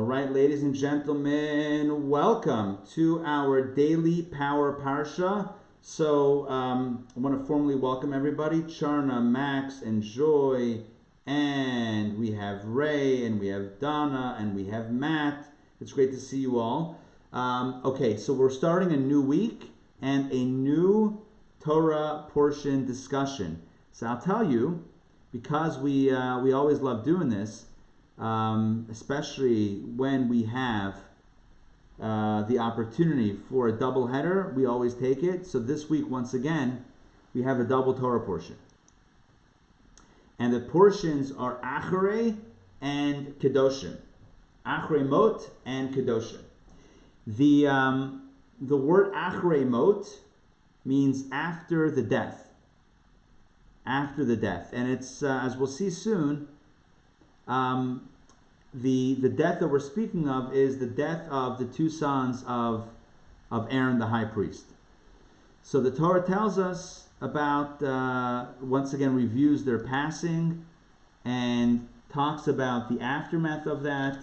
right, ladies and gentlemen, welcome to our daily Power Parsha. So I want to formally welcome everybody, Charna, Max, and Joy, and we have Ray, and we have Donna, and we have Matt. It's great to see you all. Okay, so we're starting a new week and a new Torah portion discussion. So I'll tell you, because we always love doing this, especially when we have the opportunity for a double header, we always take it. So this week, once again, we have a double Torah portion. And the portions are Acharei and Kedoshim. Acharei Mot and Kedoshim. The word Acharei Mot means after the death. After the death. And it's, as we'll see soon, the death that we're speaking of is the death of the two sons of Aaron the high priest. So the Torah tells us about, once again reviews their passing and talks about the aftermath of that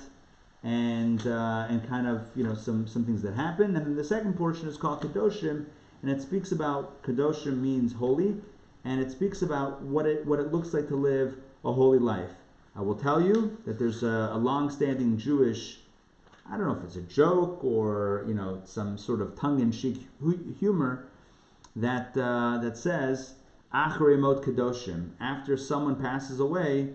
and kind of, some things that happened. And then the second portion is called Kedoshim, and it speaks about, Kedoshim means holy, and it speaks about what it looks like to live a holy life. I will tell you that there's a long-standing Jewish, I don't know if it's a joke or some sort of tongue-in-cheek humor that says Acharei Mot Kedoshim. After someone passes away,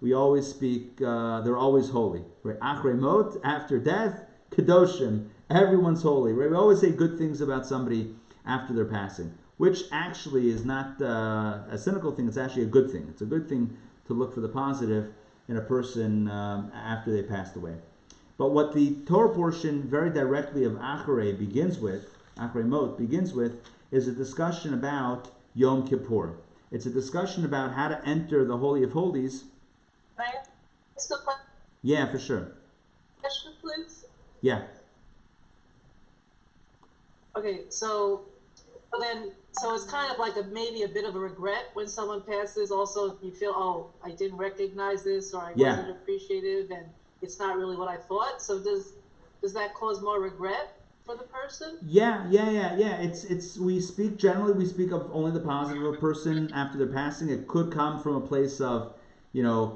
we always speak. They're always holy. Right? Acharei Mot, after death, Kedoshim. Everyone's holy. Right? We always say good things about somebody after their passing, which actually is not a cynical thing. It's actually a good thing. It's a good thing to look for the positive in a person after they passed away. But what the Torah portion very directly of Acharei begins with, Acharei Mot begins with, is a discussion about Yom Kippur. It's a discussion about how to enter the Holy of Holies. Can I ask a question? Yeah, for sure. Question, please? Yeah. Okay, so it's kind of like maybe a bit of a regret when someone passes. Also, you feel, oh, I didn't recognize this, or I wasn't appreciative, and it's not really what I thought. So does that cause more regret for the person? Yeah. It's we speak of only the positive of a person after their passing. It could come from a place of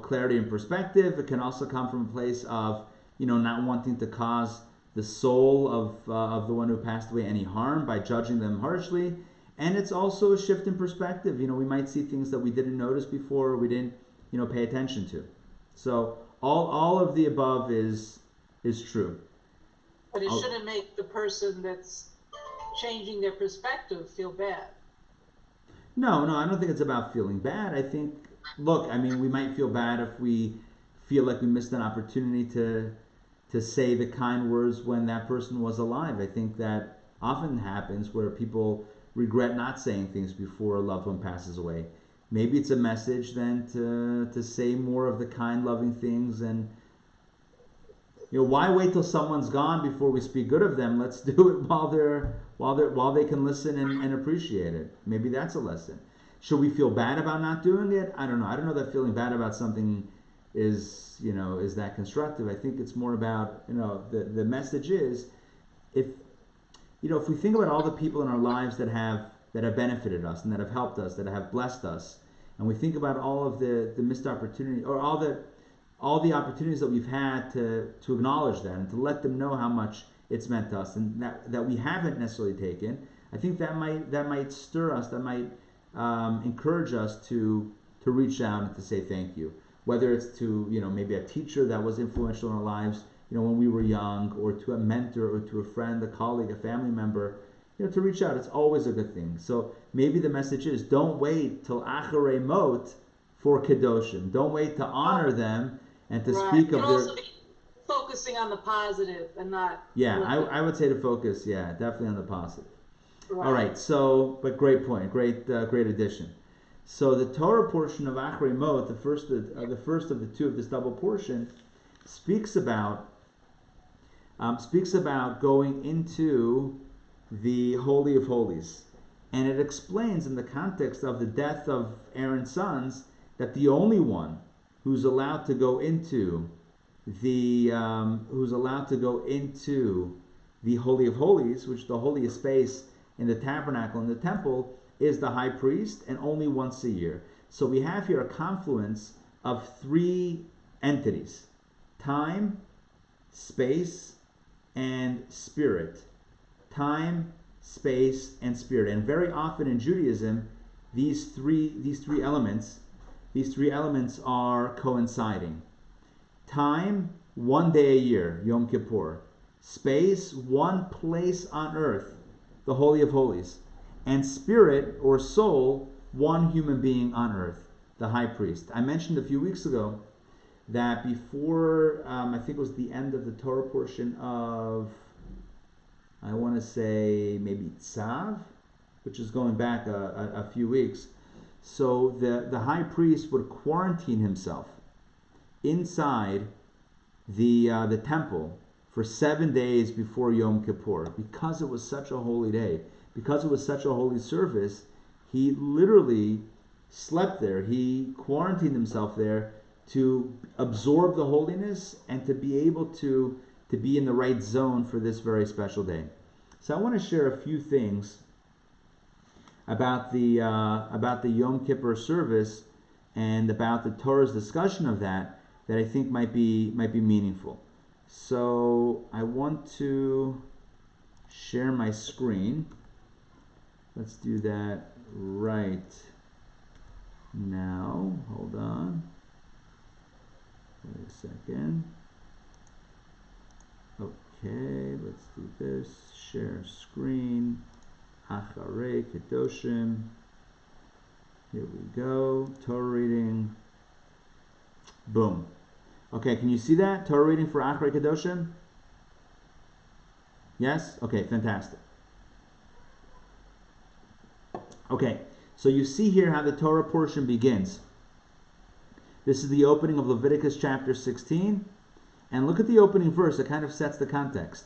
clarity and perspective. It can also come from a place of not wanting to cause the soul of the one who passed away any harm by judging them harshly. And it's also a shift in perspective. We might see things that we didn't notice before, or we didn't pay attention to. So all of the above is true. But it shouldn't make the person that's changing their perspective feel bad. No, I don't think it's about feeling bad. I think, we might feel bad if we feel like we missed an opportunity to say the kind words when that person was alive. I think that often happens where people regret not saying things before a loved one passes away. Maybe it's a message then to say more of the kind, loving things, and why wait till someone's gone before we speak good of them? Let's do it while they can listen and appreciate it. Maybe that's a lesson. Should we feel bad about not doing it? I don't know. I don't know that feeling bad about something is that constructive. I think it's more about the message is if we think about all the people in our lives that have benefited us and that have helped us, that have blessed us, and we think about all of the missed opportunity or all the opportunities that we've had to acknowledge that and to let them know how much it's meant to us and that we haven't necessarily taken. I think that might stir us, that might encourage us to reach out and to say thank you. Whether it's to maybe a teacher that was influential in our lives when we were young, or to a mentor, or to a friend, a colleague, a family member, to reach out. It's always a good thing. So maybe the message is, don't wait till Acharei Mot for Kedoshim. Don't wait to honor them and to speak of their... also be focusing on the positive and not... Yeah, I would say to focus, definitely on the positive. Right. All right, so, but great point, great addition. So the Torah portion of Acharei Mot, the first of the two of this double portion, speaks about going into the Holy of Holies. And it explains in the context of the death of Aaron's sons that the only one who's allowed to go into who's allowed to go into the Holy of Holies, which is the holiest space in the tabernacle and the temple, is the high priest, and only once a year. So we have here a confluence of three entities: time, space, and spirit. Time, space, and spirit. And very often in Judaism, these three elements are coinciding. Time, 1 day a year, Yom Kippur. Space, one place on earth, the Holy of Holies. And spirit, or soul, one human being on earth, the high priest. I mentioned a few weeks ago that before, I think it was the end of the Torah portion of, I want to say maybe Tzav, which is going back a few weeks. So the high priest would quarantine himself inside the temple for 7 days before Yom Kippur, because it was such a holy day, because it was such a holy service. He literally slept there. He quarantined himself there to absorb the holiness and to be able to be in the right zone for this very special day. So I want to share a few things about the Yom Kippur service and about the Torah's discussion of that I think might be meaningful. So I want to share my screen. Let's do that right now. Hold on. Wait a second. Okay, let's do this. Share screen. Acharei-Kedoshim. Here we go. Torah reading. Boom. Okay, can you see that? Torah reading for Acharei-Kedoshim? Yes? Okay, fantastic. Okay, so you see here how the Torah portion begins. This is the opening of Leviticus chapter 16. And look at the opening verse. It kind of sets the context.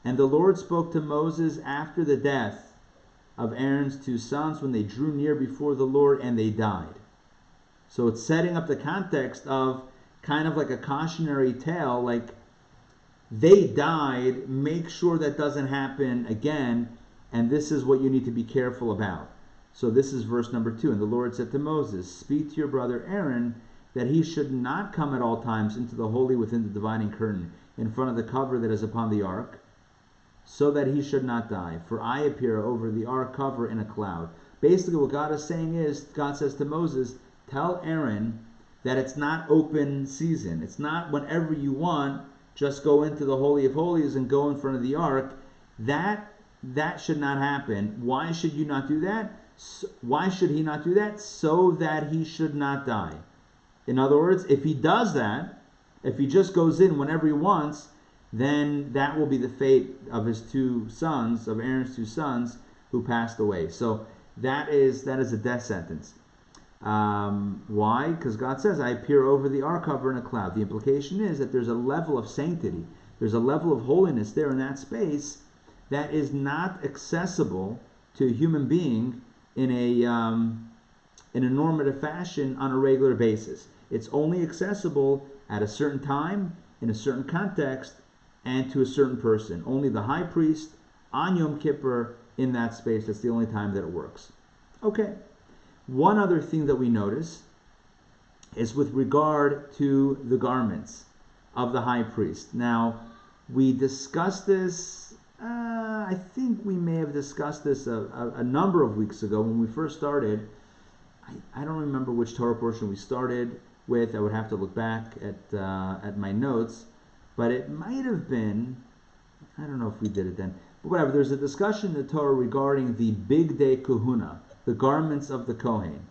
And the Lord spoke to Moses after the death of Aaron's two sons, when they drew near before the Lord and they died. So it's setting up the context of kind of like a cautionary tale, like they died, make sure that doesn't happen again, and this is what you need to be careful about. So this is verse number 2. And the Lord said to Moses, speak to your brother Aaron that he should not come at all times into the holy within the dividing curtain in front of the cover that is upon the ark, so that he should not die. For I appear over the ark cover in a cloud. Basically what God is saying is, God says to Moses, tell Aaron that it's not open season. It's not whenever you want, just go into the Holy of Holies and go in front of the ark. That should not happen. Why should you not do that? Why should he not do that? So that he should not die. In other words, if he does that, if he just goes in whenever he wants, then that will be the fate of his two sons, of Aaron's two sons, who passed away. So that is a death sentence. Why? Because God says, I appear over the ark cover in a cloud. The implication is that there's a level of sanctity, there's a level of holiness there in that space that is not accessible to a human being in a normative fashion on a regular basis. It's only accessible at a certain time, in a certain context, and to a certain person. Only the high priest on Yom Kippur in that space. That's the only time that it works. Okay. One other thing that we notice is with regard to the garments of the high priest. Now, we discussed this, I think we may have discussed this a number of weeks ago when we first started. I don't remember which Torah portion we started with. I would have to look back at my notes. But it might have been, I don't know if we did it then, but whatever. There's a discussion in the Torah regarding the Big Day Kahuna, the garments of the Kohen.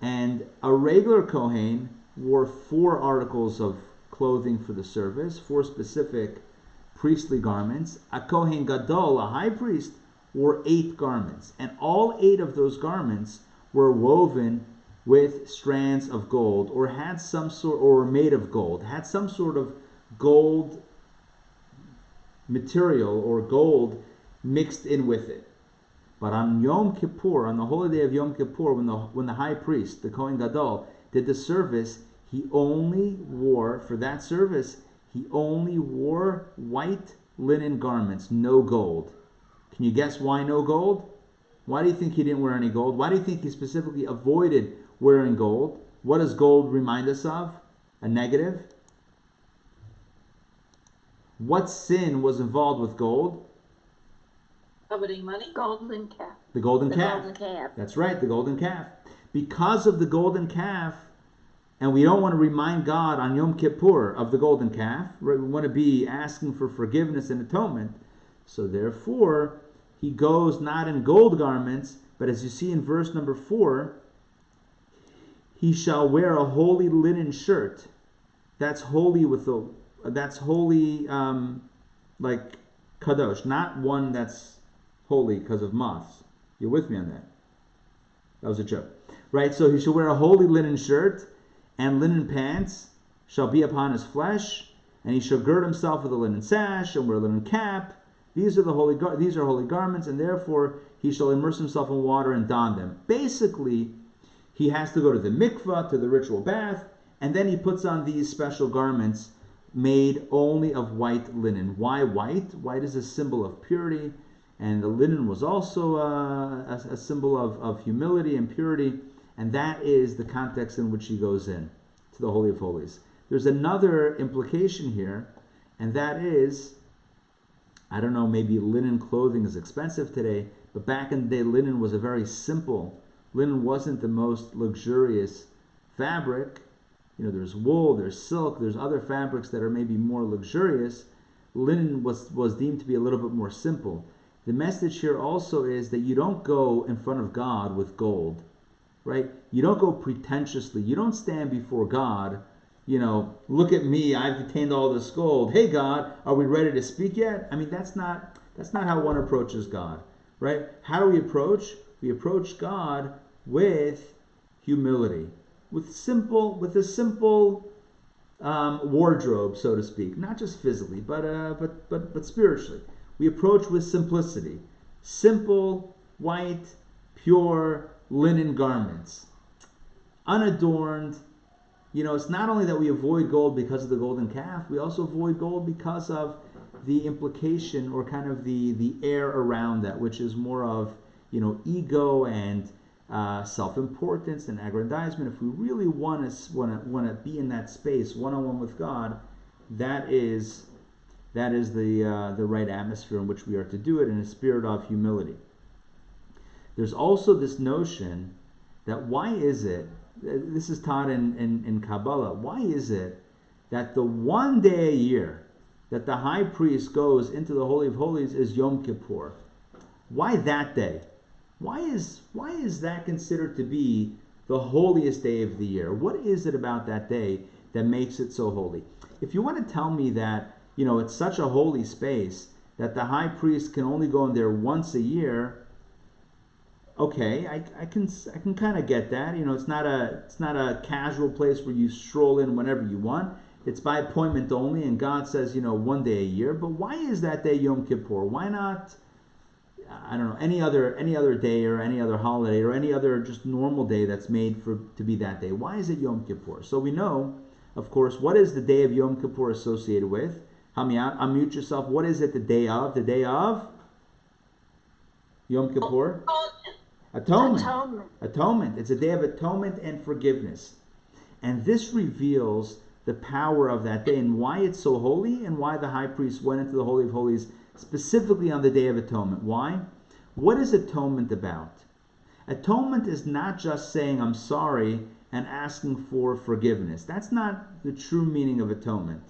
And a regular Kohen wore 4 articles of clothing for the service, 4 specific priestly garments. A Kohen Gadol, a high priest, wore 8 garments. And all 8 of those garments were woven with strands of gold, or had some sort, or were made of gold, had some sort of gold material or gold mixed in with it. But on Yom Kippur, on the holy day of Yom Kippur, when the high priest, the Kohen Gadol, did the service, he only wore, for that service, He only wore white linen garments, no gold. Can you guess why no gold? Why do you think he didn't wear any gold? Why do you think he specifically avoided wearing gold? What does gold remind us of? A negative? What sin was involved with gold? Coveting money? Golden calf. The golden calf. Golden calf. That's right, the golden calf. Because of the golden calf, and we don't want to remind God on Yom Kippur of the golden calf. We want to be asking for forgiveness and atonement. So therefore, he goes not in gold garments, but as you see in verse number 4, he shall wear a holy linen shirt. That's holy like kadosh, not one that's holy because of moths. You're with me on that? That was a joke. Right? So he shall wear a holy linen shirt, and linen pants shall be upon his flesh, and he shall gird himself with a linen sash, and wear a linen cap. These are holy garments, and therefore he shall immerse himself in water and don them. Basically, he has to go to the mikvah, to the ritual bath, and then he puts on these special garments made only of white linen. Why white? White is a symbol of purity, and the linen was also a symbol of humility and purity, and that is the context in which he goes in to the Holy of Holies. There's another implication here, and that is, I don't know, maybe linen clothing is expensive today, but back in the day, linen was a very simple. Linen wasn't the most luxurious fabric. There's wool, there's silk, there's other fabrics that are maybe more luxurious. Linen was deemed to be a little bit more simple. The message here also is that you don't go in front of God with gold, right? You don't go pretentiously. You don't stand before God, look at me, I've attained all this gold. Hey God, are we ready to speak yet? I mean, that's not how one approaches God, right? How do we approach? We approach God with humility. With a simple wardrobe, so to speak, not just physically, but spiritually. We approach with simplicity, simple, white, pure linen garments, unadorned. It's not only that we avoid gold because of the golden calf, we also avoid gold because of the implication or kind of the air around that, which is more of ego and self-importance and aggrandizement. If we really want to be in that space one-on-one with God, that is the right atmosphere in which we are to do it, in a spirit of humility. There's also this notion that why is it, this is taught in Kabbalah, why is it that the one day a year that the high priest goes into the Holy of Holies is Yom Kippur? Why that day? Why is that considered to be the holiest day of the year? What is it about that day that makes it so holy? If you want to tell me that, it's such a holy space that the high priest can only go in there once a year, okay, I can kind of get that. It's not a casual place where you stroll in whenever you want. It's by appointment only, and God says, one day a year. But why is that day Yom Kippur? Why not, I don't know, any other day or any other holiday or any other just normal day that's made to be that day? Why is it Yom Kippur? So we know, of course, what is the day of Yom Kippur associated with? Help me out. Unmute yourself. What is it the day of? The day of Yom Kippur? Atonement. It's a day of atonement and forgiveness. And this reveals the power of that day and why it's so holy and why the high priest went into the Holy of Holies specifically on the Day of Atonement. Why? What is atonement about? Atonement is not just saying I'm sorry and asking for forgiveness. That's not the true meaning of atonement.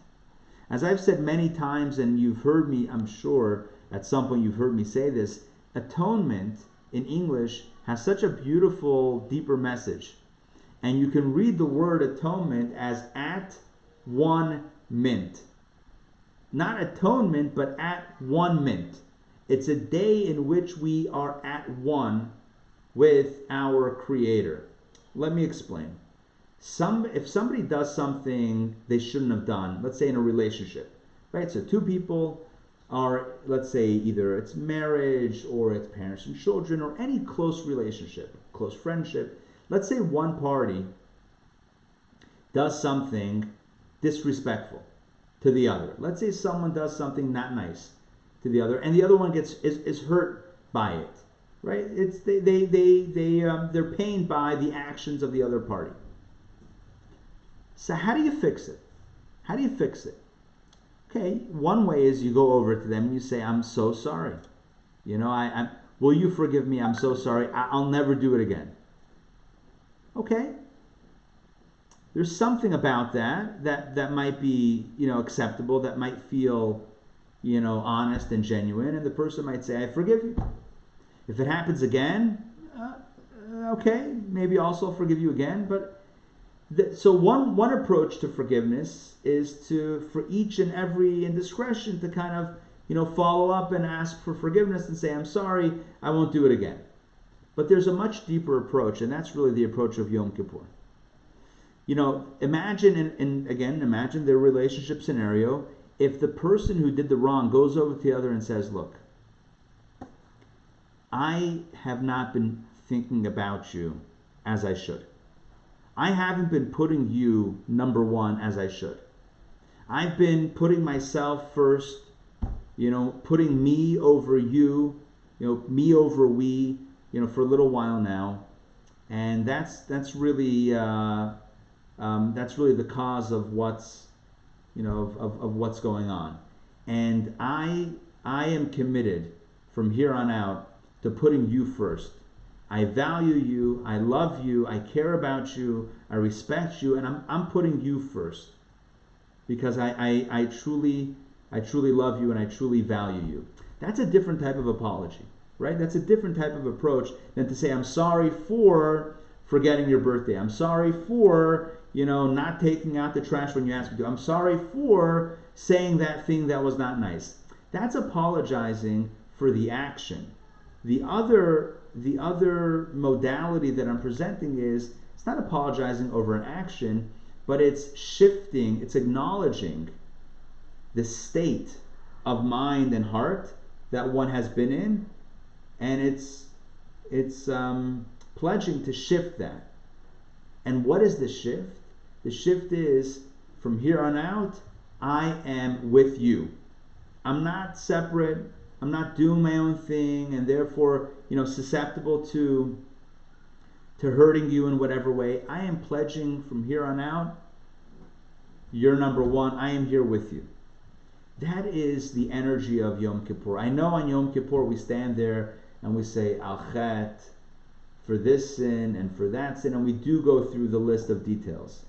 As I've said many times, and you've heard me, I'm sure, at some point you've heard me say this, atonement in English has such a beautiful, deeper message. And you can read the word atonement as at one mint. Not atonement, but at one mint. It's a day in which we are at one with our Creator. Let me explain. If somebody does something they shouldn't have done, let's say in a relationship, right? So two people are, let's say, either it's marriage or it's parents and children or any close relationship, close friendship. Let's say one party does something disrespectful. to the other. Let's say someone does something not nice to the other, and the other one is hurt by it, right? It's they're pained by the actions of the other party. So how do you fix it? How do you fix it? Okay, one way is you go over to them and you say, "I'm so sorry. Will you forgive me? I'm so sorry. I'll never do it again." Okay. There's something about that might be, acceptable, that might feel, honest and genuine, and the person might say, "I forgive you." If it happens again, okay, maybe also forgive you again. But so one approach to forgiveness is for each and every indiscretion to kind of, follow up and ask for forgiveness and say, "I'm sorry, I won't do it again." But there's a much deeper approach, and that's really the approach of Yom Kippur. Imagine, imagine their relationship scenario. If the person who did the wrong goes over to the other and says, "Look, I have not been thinking about you as I should. I haven't been putting you number one as I should. I've been putting myself first, putting me over you, me over we, for a little while now. And that's really the cause of what's what's going on. And I am committed from here on out to putting you first. I value you, I love you, I care about you, I respect you, and I'm putting you first because I truly love you and I truly value you." That's a different type of apology, right? That's a different type of approach than to say, "I'm sorry for forgetting your birthday. I'm sorry for, not taking out the trash when you asked me to. I'm sorry for saying that thing that was not nice." That's apologizing for the action. The other modality that I'm presenting is, it's not apologizing over an action, but it's shifting, it's acknowledging the state of mind and heart that one has been in, and it's pledging to shift that. And what is the shift? The shift is, from here on out, I am with you. I'm not separate. I'm not doing my own thing, and therefore, susceptible to hurting you in whatever way. I am pledging from here on out, you're number one. I am here with you. That is the energy of Yom Kippur. I know on Yom Kippur we stand there and we say, "Al Chet," for this sin and for that sin, and we do go through the list of details.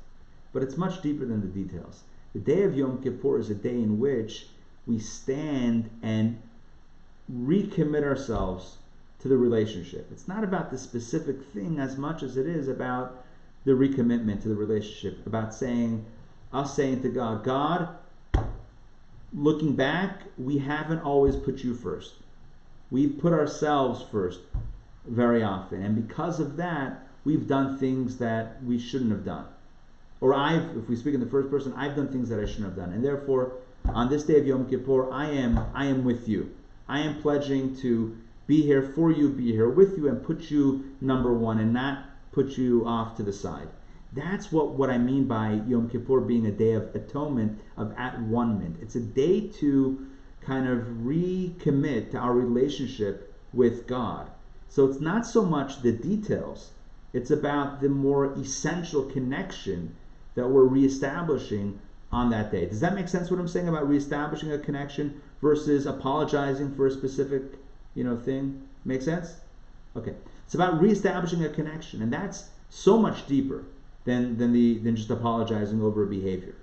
But it's much deeper than the details. The day of Yom Kippur is a day in which we stand and recommit ourselves to the relationship. It's not about the specific thing as much as it is about the recommitment to the relationship, about us saying to God, "God, looking back, we haven't always put you first. We've put ourselves first very often, and because of that, we've done things that we shouldn't have done. Or if we speak in the first person, I've done things that I shouldn't have done. And therefore, on this day of Yom Kippur, I am with you. I am pledging to be here for you, be here with you, and put you number one and not put you off to the side." That's what I mean by Yom Kippur being a day of atonement, of at-one-ment. It's a day to kind of recommit to our relationship with God. So it's not so much the details. It's about the more essential connection that we're reestablishing on that day. Does that make sense what I'm saying about reestablishing a connection versus apologizing for a specific, thing? Make sense? Okay. It's about reestablishing a connection, and that's so much deeper than just apologizing over a behavior.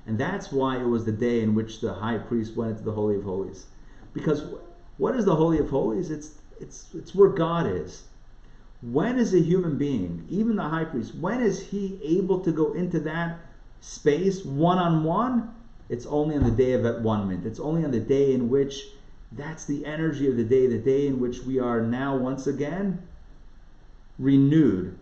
And that's why it was the day in which the high priest went into the Holy of Holies. Because what is the Holy of Holies? It's where God is. When is a human being, even the high priest, when is he able to go into that space one-on-one? It's only on the day of at-one-ment. It's only on the day in which that's the energy of the day in which we are now once again renewed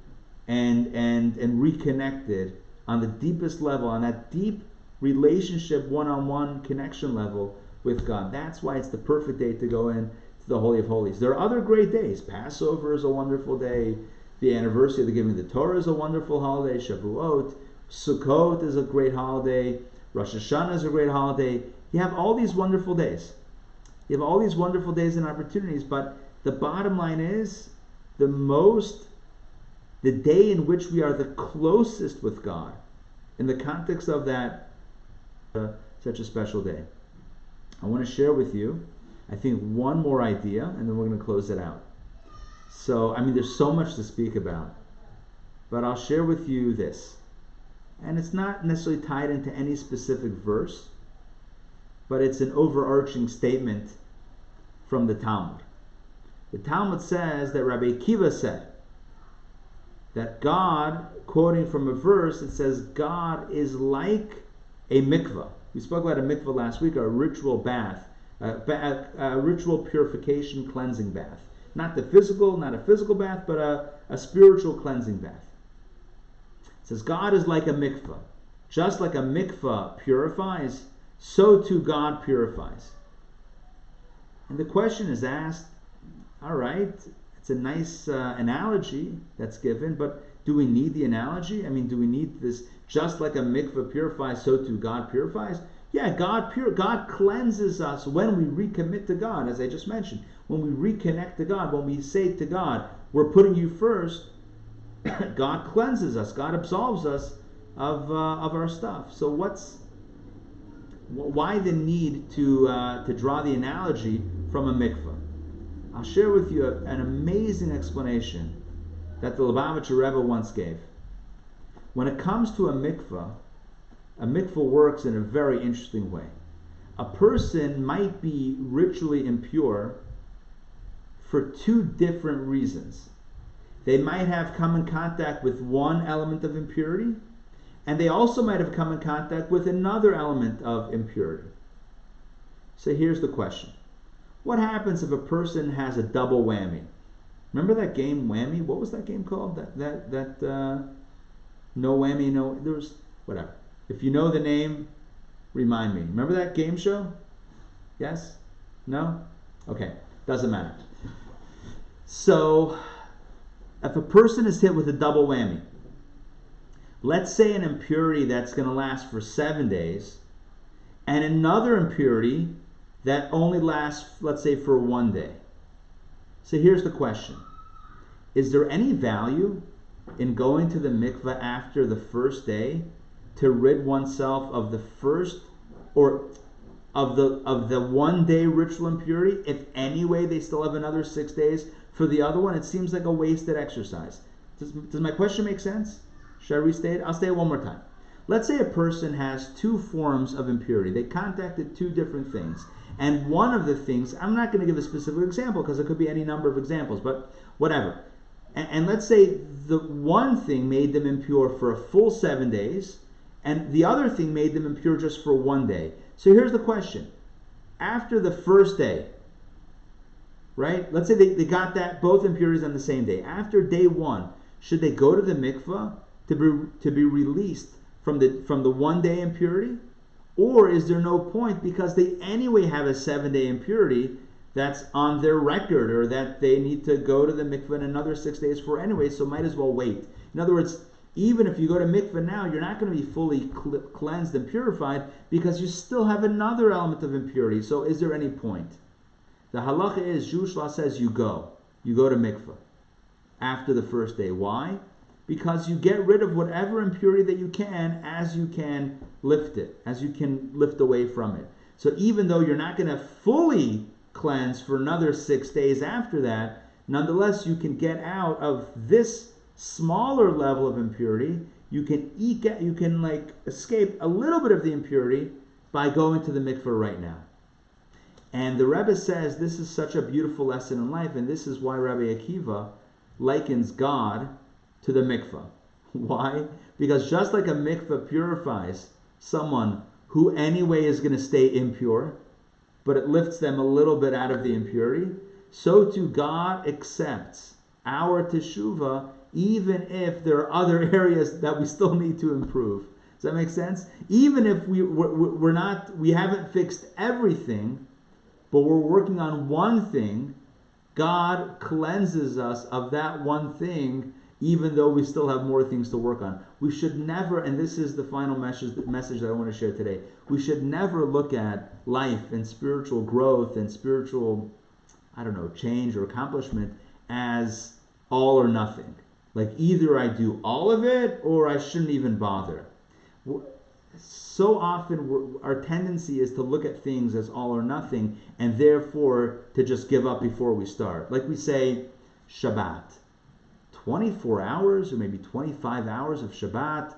and reconnected on the deepest level, on that deep relationship, one-on-one connection level with God. That's why it's the perfect day to go in to the Holy of Holies. There are other great days. Passover is a wonderful day. The anniversary of the giving of the Torah is a wonderful holiday. Shavuot, Sukkot is a great holiday. Rosh Hashanah is a great holiday. You have all these wonderful days. You have all these wonderful days and opportunities, but the bottom line is the day in which we are the closest with God, in the context of that, such a special day. I want to share with you, I think, one more idea, and then we're going to close it out. So, there's so much to speak about, but I'll share with you this. And it's not necessarily tied into any specific verse, but it's an overarching statement from the Talmud. The Talmud says that Rabbi Akiva said that God, quoting from a verse, it says God is like a mikvah. We spoke about a mikvah last week, a ritual bath, a ritual purification cleansing bath. Not a physical bath, but a spiritual cleansing bath. It says God is like a mikvah. Just like a mikvah purifies, so too God purifies. And the question is asked, all right, it's a nice analogy that's given, but do we need the analogy? Do we need this, just like a mikvah purifies, so too God purifies? Yeah, God cleanses us when we recommit to God, as I just mentioned. When we reconnect to God, when we say to God, we're putting you first, God cleanses us. God absolves us of our stuff. So why the need to draw the analogy from a mikvah? I'll share with you an amazing explanation that the Lubavitcher Rebbe once gave. When it comes to a mikvah works in a very interesting way. A person might be ritually impure for two different reasons. They might have come in contact with one element of impurity, and they also might have come in contact with another element of impurity. So here's the question. What happens if a person has a double whammy? Remember that game Whammy? What was that game called? That no whammy, no, there was, whatever. If you know the name, remind me. Remember that game show? Yes? No? Okay, doesn't matter. So, if a person is hit with a double whammy, let's say an impurity that's going to last for 7 days, and another impurity that only lasts, let's say, for 1 day. So here's the question. Is there any value in going to the mikveh after the first day to rid oneself of the first, or of the 1 day ritual impurity, if anyway they still have another 6 days for the other one? It seems like a wasted exercise. Does my question make sense? Should I restate it? I'll say it one more time. Let's say a person has two forms of impurity. They contacted two different things. And one of the things, I'm not going to give a specific example because it could be any number of examples, but whatever. And let's say the one thing made them impure for a full 7 days, and the other thing made them impure just for 1 day. So here's the question. After the first day, right? Let's say they got that both impurities on the same day. After day 1, should they go to the mikveh to be released from the 1 day impurity? Or is there no point because they anyway have a 7 day impurity that's on their record, or that they need to go to the mikveh in another 6 days for anyway, so might as well wait. In other words, even if you go to mikveh now, you're not going to be fully cleansed and purified because you still have another element of impurity. So is there any point? The halacha is, Jewish law says you go to mikveh after the first day. Why? Because you get rid of whatever impurity that you can as you can lift it, as you can lift away from it. So even though you're not going to fully cleanse for another 6 days after that, nonetheless you can get out of this smaller level of impurity. You can escape a little bit of the impurity by going to the mikveh right now. And the Rebbe says this is such a beautiful lesson in life, and this is why Rabbi Akiva likens God to the mikveh. Why? Because just like a mikveh purifies someone who anyway is going to stay impure, but it lifts them a little bit out of the impurity, so too God accepts our teshuvah even if there are other areas that we still need to improve. Does that make sense? Even if we haven't fixed everything, but we're working on one thing, God cleanses us of that one thing, even though we still have more things to work on. We should never, and this is the final message that I want to share today, we should never look at life and spiritual growth and spiritual, change or accomplishment as all or nothing. Like either I do all of it or I shouldn't even bother. So often our tendency is to look at things as all or nothing, and therefore to just give up before we start. Like we say, Shabbat. 24 hours or maybe 25 hours of Shabbat.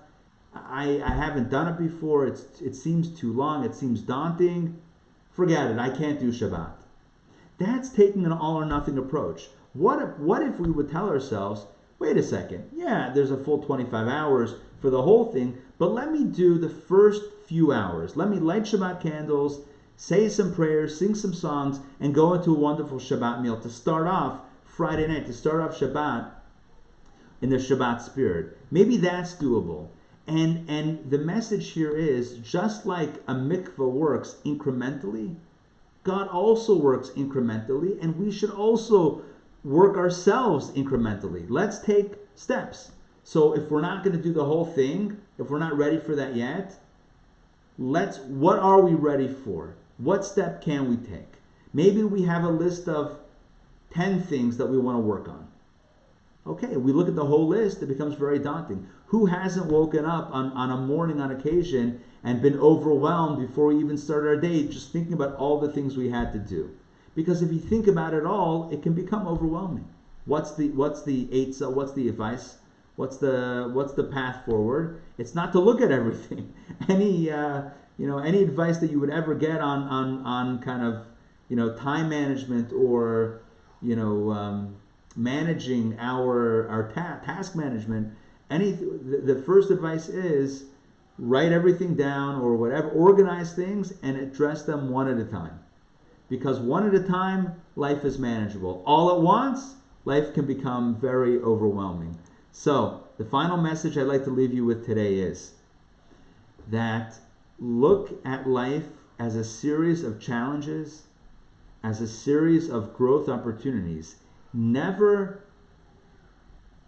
I haven't done it before. It seems too long. It seems daunting. Forget it. I can't do Shabbat. That's taking an all or nothing approach. What if we would tell ourselves, wait a second, yeah, there's a full 25 hours for the whole thing, but let me do the first few hours. Let me light Shabbat candles, say some prayers, sing some songs, and go into a wonderful Shabbat meal to start off Friday night, to start off Shabbat in the Shabbat spirit. Maybe that's doable. And the message here is, just like a mikveh works incrementally, God also works incrementally, and we should also work ourselves incrementally. Let's take steps. So if we're not going to do the whole thing, if we're not ready for that yet, what are we ready for? What step can we take? Maybe we have a list of 10 things that we want to work on. Okay, we look at the whole list, it becomes very daunting. Who hasn't woken up on a morning on occasion and been overwhelmed before we even started our day just thinking about all the things we had to do? Because if you think about it all, it can become overwhelming. What's the eitzah? What's the advice? What's the path forward? It's not to look at everything. Any advice that you would ever get on kind of time management or managing our task management. The first advice is write everything down or whatever, organize things and address them one at a time. Because one at a time, life is manageable. All at once, life can become very overwhelming. So, the final message I'd like to leave you with today is that look at life as a series of challenges, as a series of growth opportunities. Never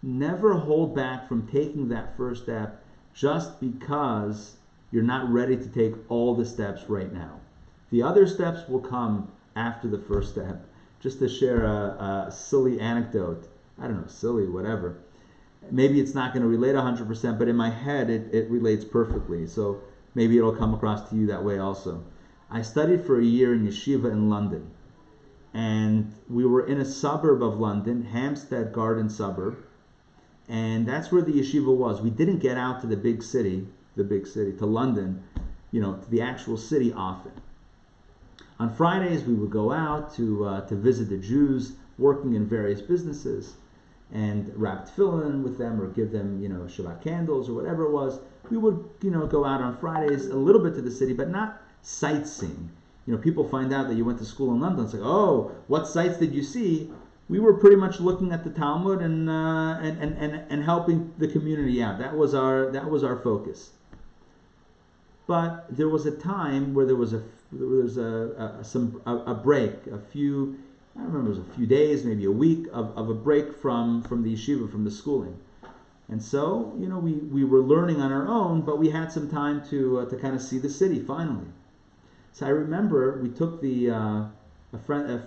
hold back from taking that first step just because you're not ready to take all the steps right now. The other steps will come after the first step. Just to share a silly anecdote, silly, whatever. Maybe it's not going to relate 100%, but in my head it relates perfectly. So maybe it'll come across to you that way also. I studied for a year in yeshiva in London. And we were in a suburb of London, Hampstead Garden suburb. And that's where the yeshiva was. We didn't get out to the big city, to London, to the actual city often. On Fridays, we would go out to visit the Jews working in various businesses and wrap tefillin with them or give them, Shabbat candles or whatever it was. We would, go out on Fridays a little bit to the city, but not sightseeing. People find out that you went to school in London. It's like, oh, what sights did you see? We were pretty much looking at the Talmud and helping the community out. That was our focus. But there was a time where there was a break, I don't remember, it was a few days, maybe a week of a break from the yeshiva, from the schooling. And so, we were learning on our own, but we had some time to kind of see the city finally. So I remember we took a friend, I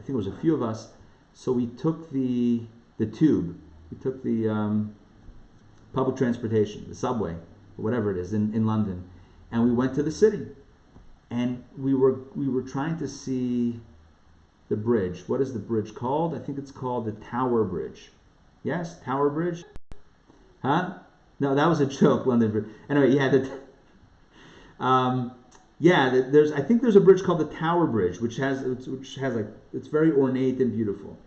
think it was a few of us. So we took the tube, we took the public transportation, the subway, or whatever it is in London, and we went to the city, and we were trying to see the bridge. What is the bridge called? I think it's called the Tower Bridge. Yes, Tower Bridge. Huh? No, that was a joke. London Bridge. Anyway, I think there's a bridge called the Tower Bridge, which has it's very ornate and beautiful.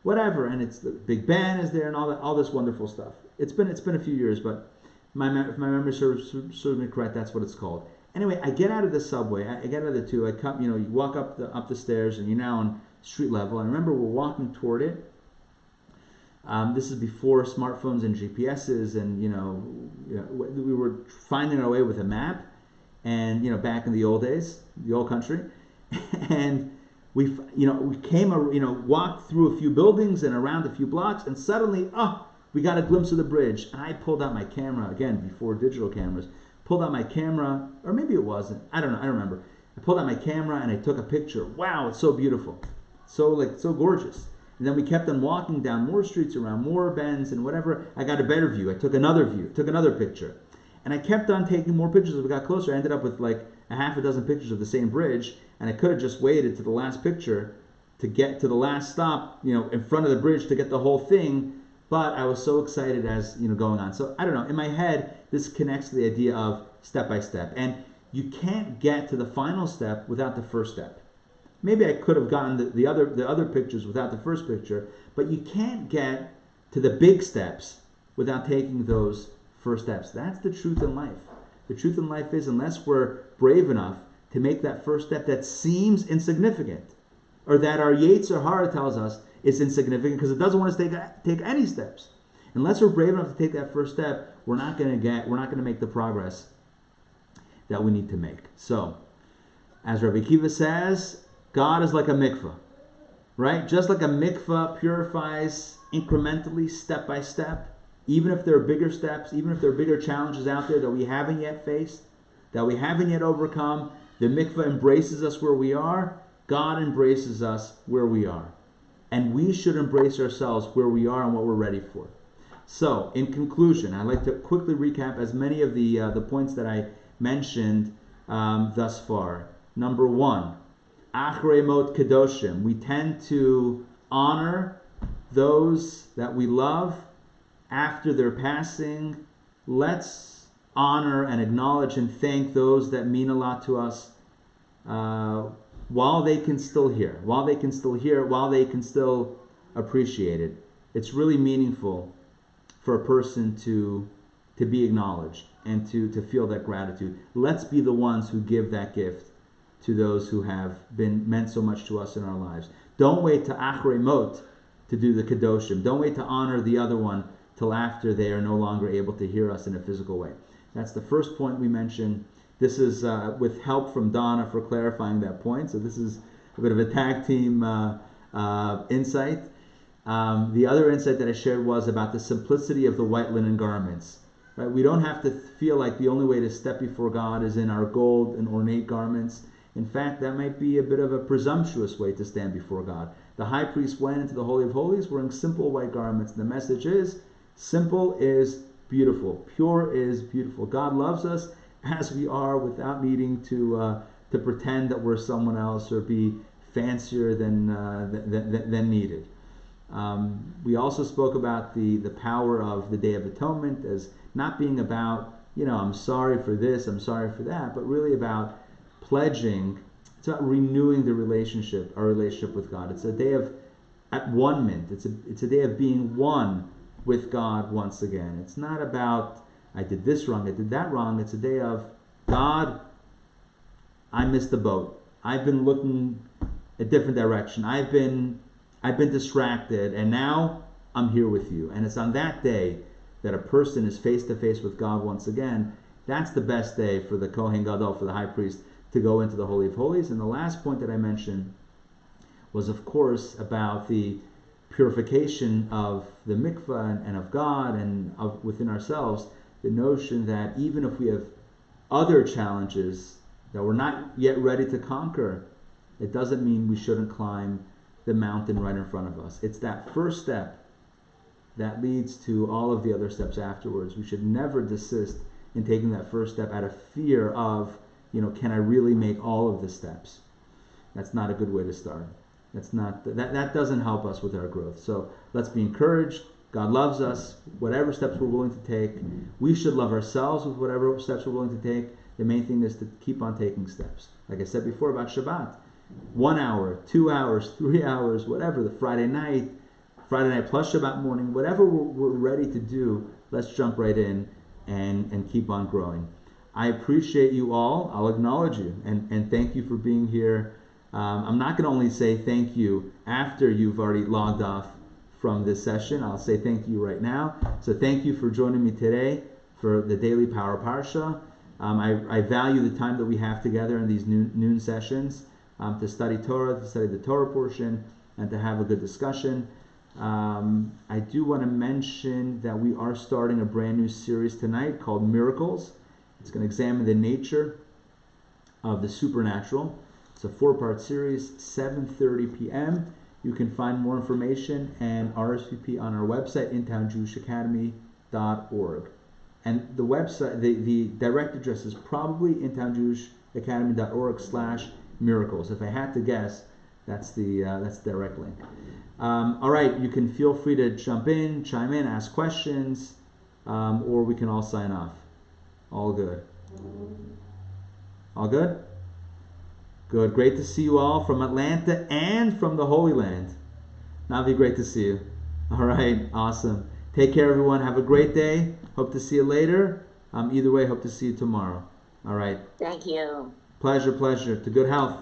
Whatever, and it's the Big Ben is there and all this wonderful stuff. It's been a few years, but if my memory serves me correct, that's what it's called. Anyway, I get out of the subway, I get out of the tube, I come, you walk up the stairs, and you're now on street level. I remember we're walking toward it. This is before smartphones and GPSs, and we were finding our way with a map, and back in the old days, the old country, and we walked through a few buildings and around a few blocks, and suddenly, we got a glimpse of the bridge. And I pulled out my camera, again, before digital cameras, pulled out my camera, or maybe it wasn't, I don't know, I don't remember. I pulled out my camera and I took a picture. Wow, it's so beautiful. So gorgeous. And then we kept on walking down more streets, around more bends and whatever. I got a better view. I took another view, took another picture. And I kept on taking more pictures as we got closer. I ended up with like a half a dozen pictures of the same bridge, and I could have just waited to the last picture to get to the last stop, in front of the bridge to get the whole thing. But I was so excited as, going on. So I don't know, in my head, this connects to the idea of step by step. And you can't get to the final step without the first step. Maybe I could have gotten the other pictures without the first picture, but you can't get to the big steps without taking those first steps. That's the truth in life. The truth in life is, unless we're brave enough to make that first step that seems insignificant, or that our Yetzer Hara tells us is insignificant because it doesn't want us to take any steps. Unless we're brave enough to take that first step, we're not going to make the progress that we need to make. So, as Rabbi Kiva says, God is like a mikvah, right? Just like a mikvah purifies incrementally, step by step, even if there are bigger steps, even if there are bigger challenges out there that we haven't yet faced, that we haven't yet overcome, the mikvah embraces us where we are. God embraces us where we are. And we should embrace ourselves where we are and what we're ready for. So, in conclusion, I'd like to quickly recap as many of the points that I mentioned thus far. Number one, Acharei-Kedoshim. We tend to honor those that we love after their passing. Let's honor and acknowledge and thank those that mean a lot to us while they can still hear, while they can still appreciate it. It's really meaningful for a person to be acknowledged and to feel that gratitude. Let's be the ones who give that gift to those who have meant so much to us in our lives. Don't wait to Acharei Mot to do the Kedoshim. Don't wait to honor the other one till after they are no longer able to hear us in a physical way. That's the first point we mentioned. This is with help from Donna for clarifying that point. So this is a bit of a tag team insight. The other insight that I shared was about the simplicity of the white linen garments. Right? We don't have to feel like the only way to step before God is in our gold and ornate garments. In fact, that might be a bit of a presumptuous way to stand before God. The high priest went into the Holy of Holies wearing simple white garments. The message is, simple is beautiful. Pure is beautiful. God loves us as we are without needing to pretend that we're someone else or be fancier than needed. We also spoke about the power of the Day of Atonement as not being about, I'm sorry for this, I'm sorry for that, but really about pledging. It's about renewing our relationship with God. It's a day of at one-ment. It's a day of being one with God once again. It's not about I did this wrong, I did that wrong. It's a day of God, I missed the boat. I've been looking a different direction. I've been distracted, and now I'm here with you. And it's on that day that a person is face to face with God once again. That's the best day for the Kohen Gadol, for the high priest, to go into the Holy of Holies. And the last point that I mentioned was, of course, about the purification of the mikvah and of God and of within ourselves. The notion that even if we have other challenges that we're not yet ready to conquer, it doesn't mean we shouldn't climb the mountain right in front of us. It's that first step that leads to all of the other steps afterwards. We should never desist in taking that first step out of fear of, can I really make all of the steps? That's not a good way to start. That doesn't help us with our growth. So let's be encouraged. God loves us. Whatever steps we're willing to take, we should love ourselves with whatever steps we're willing to take. The main thing is to keep on taking steps. Like I said before about Shabbat, 1 hour, 2 hours, 3 hours, whatever, the Friday night plus Shabbat morning, whatever we're ready to do, let's jump right in and keep on growing. I appreciate you all. I'll acknowledge you and thank you for being here. I'm not going to only say thank you after you've already logged off from this session. I'll say thank you right now. So thank you for joining me today for the Daily Power Parsha. I value the time that we have together in these noon sessions. to study Torah, to study the Torah portion, and to have a good discussion. I do want to mention that we are starting a brand new series tonight called Miracles. It's going to examine the nature of the supernatural. It's a 4-part series, 7:30 p.m. You can find more information and RSVP on our website, intownjewishacademy.org. And the website, the direct address is probably intownjewishacademy.org/miracles. If I had to guess, that's the direct link. All right, you can feel free to jump in, chime in, ask questions, or we can all sign off. All good. All good? Good. Great to see you all from Atlanta and from the Holy Land. Navi, great to see you. All right, awesome. Take care, everyone. Have a great day. Hope to see you later. Either way, hope to see you tomorrow. All right. Thank you. Pleasure. To good health.